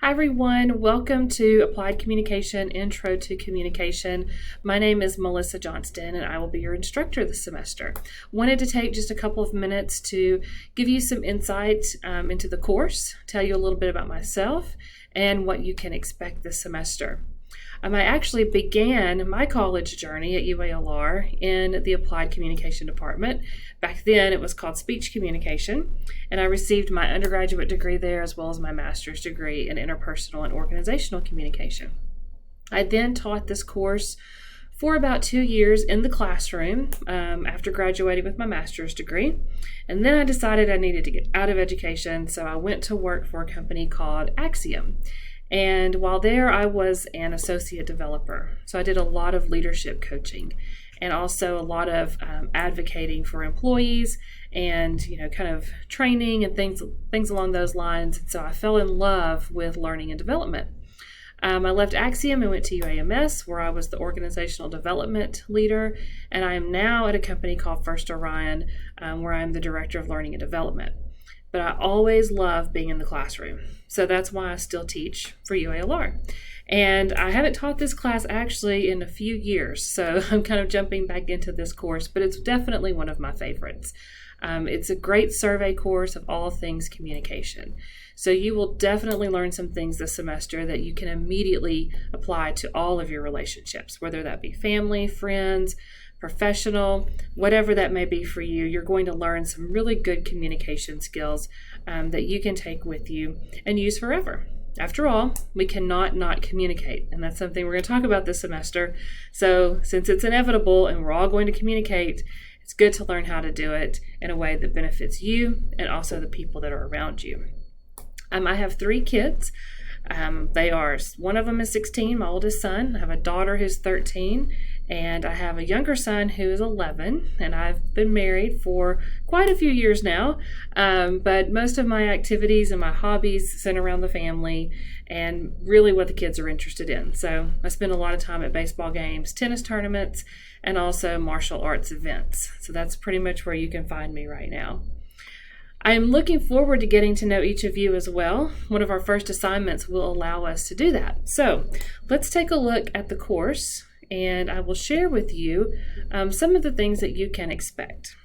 Hi, everyone. Welcome to Applied Communication Intro to Communication. My name is Melissa Johnston, and I will be your instructor this semester. Wanted to take just a couple of minutes to give you some insight into the course, tell you a little bit about myself, and what you can expect this semester. I actually began my college journey at UALR in the Applied Communication Department. Back then, it was called Speech Communication, and I received my undergraduate degree there as well as my master's degree in interpersonal and organizational communication. I then taught this course for about 2 years in the classroom after graduating with my master's degree. And then I decided I needed to get out of education, so I went to work for a company called Axiom. And while there, I was an associate developer. So I did a lot of leadership coaching and also a lot of advocating for employees and, kind of training and things along those lines. And so I fell in love with learning and development. I left Axiom and went to UAMS, where I was the organizational development leader. And I am now at a company called First Orion, where I'm the director of learning and development. But I always love being in the classroom. So that's why I still teach for UALR. And I haven't taught this class actually in a few years, so I'm kind of jumping back into this course, but it's definitely one of my favorites. It's a great survey course of all things communication. So you will definitely learn some things this semester that you can immediately apply to all of your relationships, whether that be family, friends, professional, whatever that may be for you. You're going to learn some really good communication skills that you can take with you and use forever. After all, we cannot not communicate, and that's something we're going to talk about this semester. So since it's inevitable and we're all going to communicate, it's good to learn how to do it in a way that benefits you and also the people that are around you. I have 3 kids. One of them is 16, my oldest son. I have a daughter who's 13, and I have a younger son who is 11, and I've been married for quite a few years now, but most of my activities and my hobbies center around the family and really what the kids are interested in. So I spend a lot of time at baseball games, tennis tournaments, and also martial arts events. So that's pretty much where you can find me right now. I am looking forward to getting to know each of you as well. One of our first assignments will allow us to do that. So let's take a look at the course, and I will share with you some of the things that you can expect.